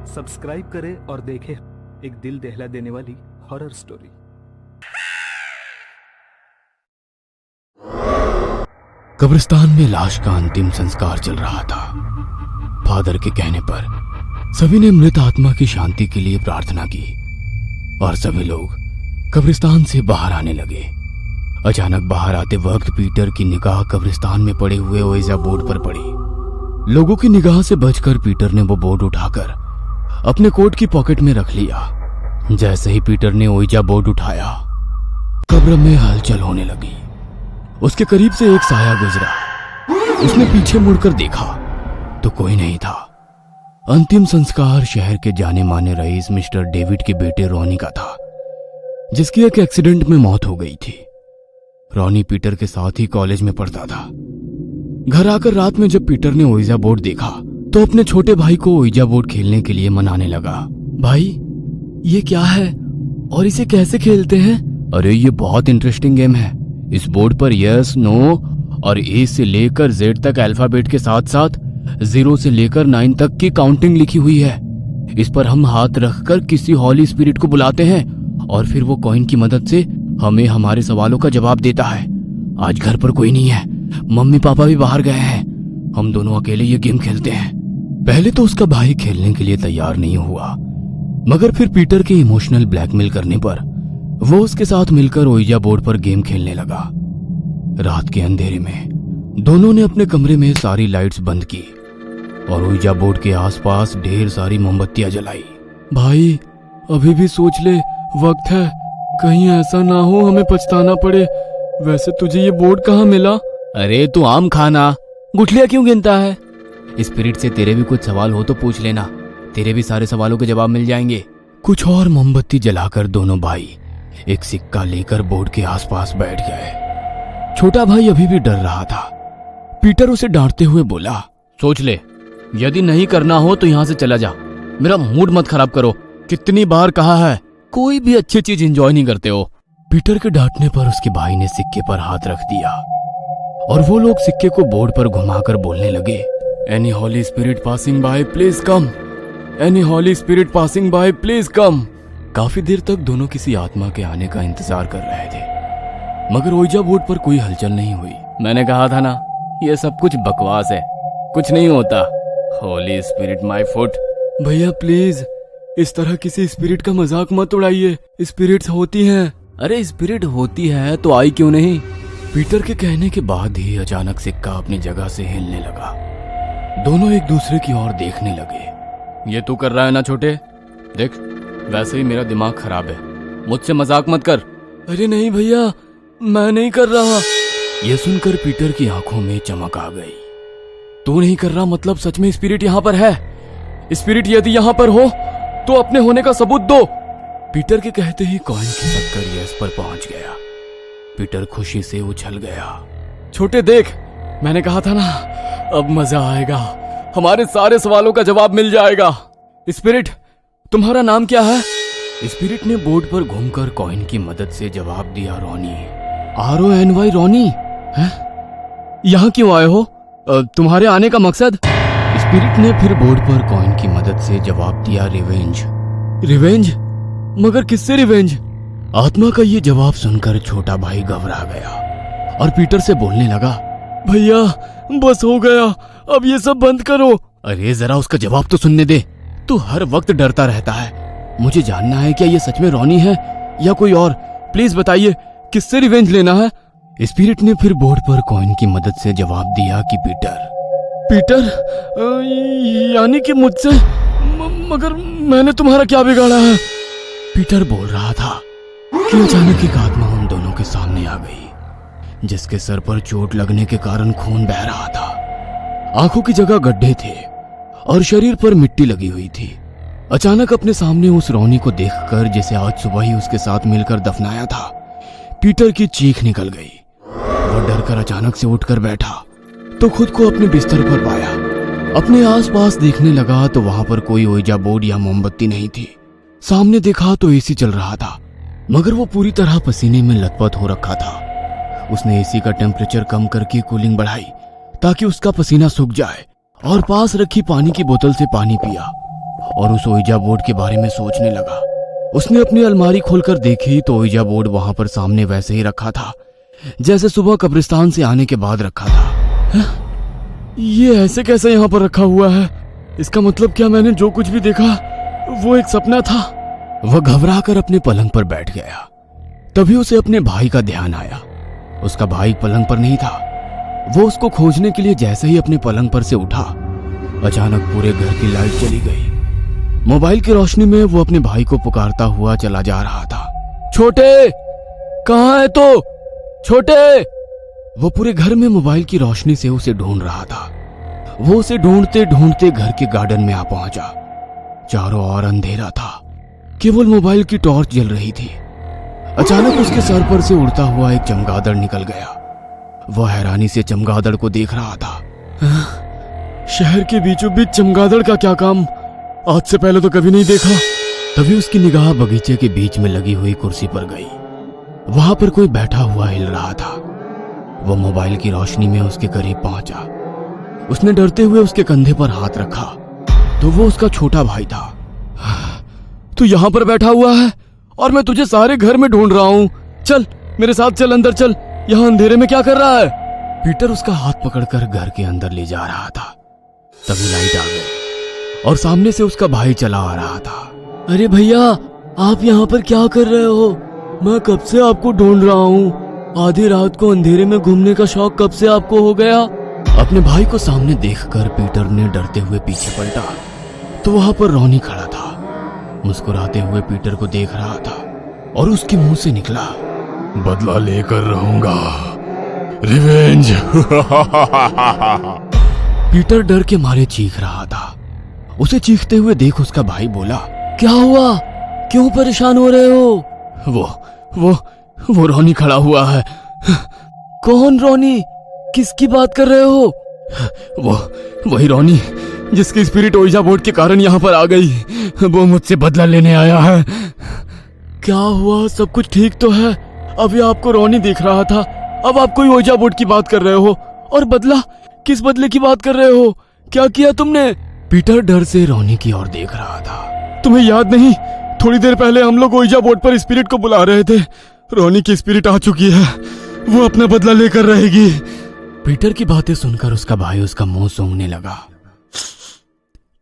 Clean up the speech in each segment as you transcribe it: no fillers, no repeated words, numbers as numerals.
Subscribe करें और देखें एक दिल दहला देने वाली हॉरर स्टोरी। कब्रिस्तान में लाश का अंतिम संस्कार चल रहा था। फादर के कहने पर सभी ने मृत आत्मा की शांति के लिए प्रार्थना की और सभी लोग कब्रिस्तान से बाहर आने लगे। अचानक बाहर आते वक्त पीटर की निगाह कब्रिस्तान में पड़े हुए ओइजा बोर्ड पर पड़ी। लोगों की निगाह से बचकर पीटर ने वो बोर्ड उठाकर अपने कोट की पॉकेट में रख लिया। जैसे ही पीटर ने ओइजा बोर्ड उठाया, कब्र में हलचल होने लगी। उसके करीब से एक साया गुजरा। उसने पीछे मुड़कर देखा तो कोई नहीं था। अंतिम संस्कार शहर के जाने माने रईस मिस्टर डेविड के बेटे रॉनी का था, जिसकी एक एक्सीडेंट में मौत हो गई थी। रॉनी पीटर के साथ ही कॉलेज में पढ़ता था। घर आकर रात में जब पीटर ने ओइजा बोर्ड देखा तो अपने छोटे भाई को ओइजा बोर्ड खेलने के लिए मनाने लगा। भाई, ये क्या है और इसे कैसे खेलते हैं? अरे ये बहुत इंटरेस्टिंग गेम है। इस बोर्ड पर यस, नो और ए से लेकर जेड तक अल्फाबेट के साथ साथ 0 से लेकर 9 तक की काउंटिंग लिखी हुई है। इस पर हम हाथ रखकर किसी हॉली स्पिरिट को बुलाते हैं और फिर वो कॉइन की मदद से हमें हमारे सवालों का जवाब देता है। आज घर पर कोई नहीं है, मम्मी पापा भी बाहर गए हैं। हम दोनों अकेले ये गेम खेलते हैं। पहले तो उसका भाई खेलने के लिए तैयार नहीं हुआ, मगर फिर पीटर के इमोशनल ब्लैकमेल करने पर वो उसके साथ मिलकर ओइजा बोर्ड पर गेम खेलने लगा। रात के अंधेरे में दोनों ने अपने कमरे में सारी लाइट्स बंद की और ओइजा बोर्ड के आसपास ढेर सारी मोमबत्तियां जलाई। भाई, अभी भी सोच ले, वक्त है। कहीं ऐसा ना हो हमें पछताना पड़े। वैसे तुझे ये बोर्ड कहाँ मिला? अरे तू आम खाना, गुठलियां क्यों गिनता है? स्पिरिट से तेरे भी कुछ सवाल हो तो पूछ लेना, तेरे भी सारे सवालों के जवाब मिल जाएंगे। कुछ और मोमबत्ती जलाकर दोनों भाई एक सिक्का लेकर बोर्ड के आसपास बैठ गए। छोटा भाई अभी भी डर रहा था। पीटर उसे डांटते हुए बोला, सोच ले, यदि नहीं करना हो तो यहाँ से चला जा। मेरा मूड मत खराब करो। कितनी बार कहा है, कोई भी अच्छी चीज एंजॉय नहीं करते हो। पीटर के डांटने पर उसके भाई ने सिक्के पर हाथ रख दिया और वो लोग सिक्के को बोर्ड पर घुमाकर बोलने लगे, any holy spirit passing by please come, any holy spirit passing by please come. काफी देर तक दोनों किसी आत्मा के आने का इंतजार कर रहे थे, मगर ओइजा बोर्ड पर कोई हलचल नहीं हुई। मैंने कहा था ना, ये सब कुछ बकवास है, कुछ नहीं होता। हॉली स्पिरिट माय फुट। भैया प्लीज, इस तरह किसी स्पिरिट का मजाक मत उड़ाइए। स्पिरिट्स होती हैं। अरे स्पिरिट होती है तो आई क्यों नहीं? पीटर के कहने के बाद ही अचानक सिक्का अपनी जगह से हिलने लगा। दोनों एक दूसरे की ओर देखने लगे। ये तू कर रहा है ना छोटे? देख, वैसे ही मेरा दिमाग खराब है, मुझसे मजाक मत कर। अरे नहीं भैया, मैं नहीं कर रहा। ये सुनकर पीटर की आंखों में चमक आ गई। तू नहीं कर रहा मतलब सच में स्पिरिट यहाँ पर है? स्पिरिट यदि यहाँ पर हो तो अपने होने का सबूत दो। पीटर के कहते ही कॉइन की टक्कर यस पर पहुंच गया। पीटर खुशी से उछल गया। छोटे देख, मैंने कहा था ना, अब मजा आएगा, हमारे सारे सवालों का जवाब मिल जाएगा। स्पिरिट, तुम्हारा नाम क्या है? स्पिरिट ने बोर्ड पर घूमकर कॉइन की मदद से जवाब दिया, रॉनी। RONY, Ronnie? हैं? यहाँ क्यों आए हो? तुम्हारे आने का मकसद? स्पिरिट ने फिर बोर्ड पर कॉइन की मदद से जवाब दिया, रिवेंज। रिवेंज? मगर किससे रिवेंज? आत्मा का ये जवाब सुनकर छोटा भाई घबरा गया और पीटर से बोलने लगा, भैया बस हो गया, अब ये सब बंद करो। अरे जरा उसका जवाब तो सुनने दे। तू हर वक्त डरता रहता है। मुझे जानना है क्या ये सच में रॉनी है या कोई और? प्लीज बताइए, किससे रिवेंज लेना है? स्पिरिट ने फिर बोर्ड पर कॉइन की मदद से जवाब दिया कि पीटर। पीटर? यानी कि मुझसे? मगर मैंने तुम्हारा क्या बिगाड़ा है? पीटर बोल रहा था कि अचानक एक आत्मा उन दोनों के सामने आ गई, जिसके सर पर चोट लगने के कारण खून बह रहा था। आंखों की जगह गड्ढे थे और शरीर पर मिट्टी लगी हुई थी। अचानक अपने सामने उस रॉनी को देखकर, जिसे आज सुबह ही उसके साथ मिलकर दफनाया था, पीटर की चीख निकल गई। वो डरकर अचानक से उठकर बैठा तो खुद को अपने बिस्तर पर पाया। अपने आसपास देखने लगा तो वहां पर कोई ओइजा बोर्ड या मोमबत्ती नहीं थी। सामने देखा तो एसी चल रहा था, मगर वो पूरी तरह पसीने में लथपथ हो रखा था। उसने एसी का टेम्परेचर कम करके कूलिंग बढ़ाई ताकि उसका पसीना सूख जाए और पास रखी पानी की बोतल से पानी पिया और उस ओइजा बोर्ड के बारे में सोचने लगा। उसने अपनी अलमारी खोलकर देखी तो ओइजा बोर्ड वहां पर सामने वैसे ही रखा था जैसे सुबह कब्रिस्तान से आने के बाद रखा था। ये ऐसे कैसे यहाँ पर रखा हुआ है? इसका मतलब क्या मैंने जो कुछ भी देखा वो एक सपना था? वह घबरा कर अपने पलंग पर बैठ गया। तभी उसे अपने भाई का ध्यान आया। उसका भाई पलंग पर नहीं था। वो उसको खोजने के लिए जैसे ही अपने पलंग पर से उठा, अचानक पूरे घर की लाइट चली गई। मोबाइल की रोशनी में वो अपने भाई को पुकारता हुआ चला जा रहा था। छोटे, कहाँ है तो? छोटे! वो पूरे घर में मोबाइल की रोशनी से उसे ढूंढ रहा था। वो उसे ढूंढते ढूंढते घर के गार्डन में आ पहुंचा। चारों ओर अंधेरा था, केवल मोबाइल की टॉर्च जल रही थी। अचानक उसके सर पर से उड़ता हुआ एक चमगादड़ निकल गया। वह हैरानी से चमगादड़ को देख रहा था। शहर के बीचों बीच चमगादड़ का क्या काम? आज से पहले तो कभी नहीं देखा। तभी उसकी निगाह बगीचे के बीच में लगी हुई कुर्सी पर गई। वहां पर कोई बैठा हुआ हिल रहा था। वो मोबाइल की रोशनी में उसके करीब पहुंचा। उसने डरते हुए उसके कंधे पर हाथ रखा तो वो उसका छोटा भाई था। तू यहां पर बैठा हुआ है और मैं तुझे सारे घर में ढूंढ रहा हूं। चल मेरे साथ, चल अंदर चल। यहां अंधेरे में क्या कर रहा है? पीटर उसका हाथ पकड़कर घर के अंदर ले जा रहा था। तभी लाइट आ गई और सामने से उसका भाई चला आ रहा था। अरे भैया, आप यहाँ पर क्या कर रहे हो? मैं कब से आपको ढूंढ रहा हूँ। आधी रात को अंधेरे में घूमने का शौक कब से आपको हो गया? अपने भाई को सामने देखकर पीटर ने डरते हुए पीछे पलटा तो वहां पर रॉनी खड़ा था। मुस्कुराते हुए पीटर को देख रहा था और उसके मुंह से निकला, बदला लेकर रहूंगा, रिवेंज। पीटर डर के मारे चीख रहा था। उसे चीखते हुए देख उसका भाई बोला, क्या हुआ? क्यों परेशान हो रहे हो? वो रॉनी खड़ा हुआ है। कौन रॉनी? किसकी बात कर रहे हो? वही रॉनी जिसकी स्पिरिट ओइजा बोर्ड के कारण यहाँ पर आ गई। वो मुझसे बदला लेने आया है। क्या हुआ? सब कुछ ठीक तो है? अभी आपको रॉनी देख रहा था, अब आप कोई ओइजा बोर्ड की बात कर रहे हो। और बदला? किस बदले की बात कर रहे हो? क्या किया तुमने? पीटर डर से रॉनी की ओर देख रहा था। तुम्हें याद नहीं, थोड़ी देर पहले हम लोग ओइजा बोर्ड पर स्पिरिट को बुला रहे थे। रॉनी की स्पिरिट आ चुकी है, वो अपना बदला लेकर रहेगी। पीटर की बातें सुनकर उसका भाई उसका मुंह सूंघने लगा।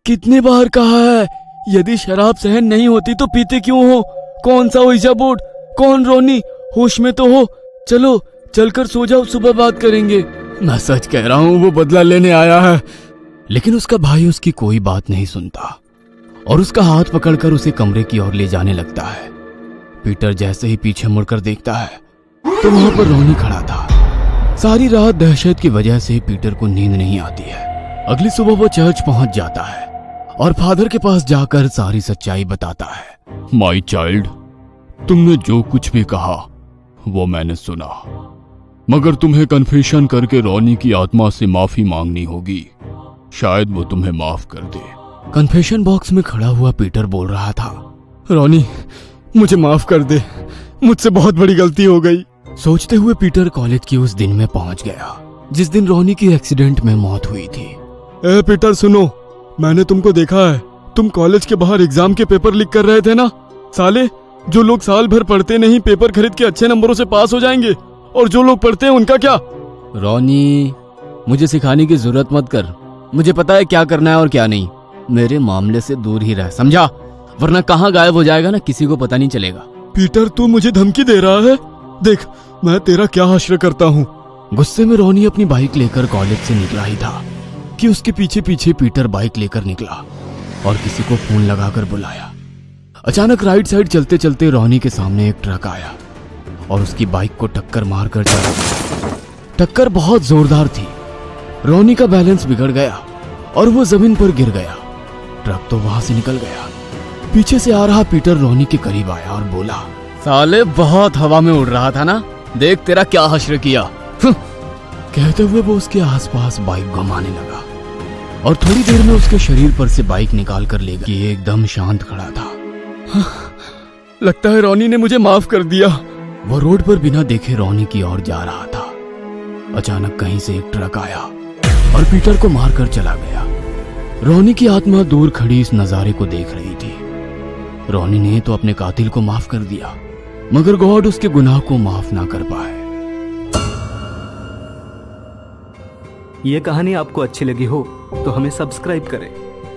कितनी बार कहा है, यदि शराब सहन नहीं होती तो पीते क्यों हो? कौन सा ओइजा बोर्ड? कौन रॉनी? होश में तो हो। चलो चलकर सो जाओ, सुबह बात करेंगे। मैं सच कह रहा हूं, वो बदला लेने आया है। लेकिन उसका भाई उसकी कोई बात नहीं सुनता और उसका हाथ पकड़कर उसे कमरे की ओर ले जाने लगता है। पीटर जैसे ही पीछे मुड़कर देखता है तो वहां पर रॉनी खड़ा था। सारी रात दहशत की वजह से पीटर को नींद नहीं आती है। अगली सुबह वो चर्च पहुंच जाता है और फादर के पास जाकर सारी सच्चाई बताता है। माय चाइल्ड, तुमने जो कुछ भी कहा वो मैंने सुना, मगर तुम्हें कन्फेशन करके रॉनी की आत्मा से माफी मांगनी होगी। शायद वो तुम्हें माफ कर दे। कन्फेशन बॉक्स में खड़ा हुआ पीटर बोल रहा था, रॉनी मुझे माफ कर दे, मुझसे बहुत बड़ी गलती हो गई। सोचते हुए पीटर कॉलेज के उस दिन में पहुंच गया जिस दिन रॉनी की एक्सीडेंट में मौत हुई थी। ए पीटर सुनो, मैंने तुमको देखा है, तुम कॉलेज के बाहर एग्जाम के पेपर लीक कर रहे थे ना। साले, जो लोग साल भर पढ़ते नहीं पेपर खरीद के अच्छे नंबरों से पास हो जाएंगे, और जो लोग पढ़ते हैं उनका क्या? रॉनी, मुझे सिखाने की जरूरत मत कर, मुझे पता है क्या करना है और क्या नहीं। मेरे मामले से दूर ही रह, समझा? वरना कहाँ गायब हो जाएगा ना, किसी को पता नहीं चलेगा। पीटर, तू मुझे धमकी दे रहा है? देख मैं तेरा क्या हश्र करता हूँ। गुस्से में रॉनी अपनी बाइक लेकर कॉलेज से निकला ही था कि उसके पीछे पीछे पीटर बाइक लेकर निकला और किसी को फोन लगाकर बुलाया। अचानक राइट साइड चलते चलते रॉनी के सामने एक ट्रक आया और उसकी बाइक को टक्कर मारकर चला गया। टक्कर बहुत जोरदार थी। रॉनी का बैलेंस बिगड़ गया और वो जमीन पर गिर गया। ट्रक तो वहां से निकल गया। पीछे से आ रहा पीटर रॉनी के करीब आया और बोला, साले बहुत हवा में उड़ रहा था ना, देख तेरा क्या हश्र किया। कहते हुए वो उसके आसपास बाइक घुमाने लगा और थोड़ी देर में उसके शरीर पर से बाइक निकाल कर ले गया। ये एकदम शांत खड़ा था। लगता है रॉनी ने मुझे माफ कर दिया। वो रोड पर बिना देखे रॉनी की ओर जा रहा था। अचानक कहीं से एक ट्रक आया और पीटर को मारकर चला गया। रोनी की आत्मा दूर खड़ी इस नजारे को देख रही थी। रोनी ने तो अपने कातिल को माफ कर दिया, मगर गॉड उसके गुनाह को माफ ना कर पाए। ये कहानी आपको अच्छी लगी हो तो हमें सब्सक्राइब करें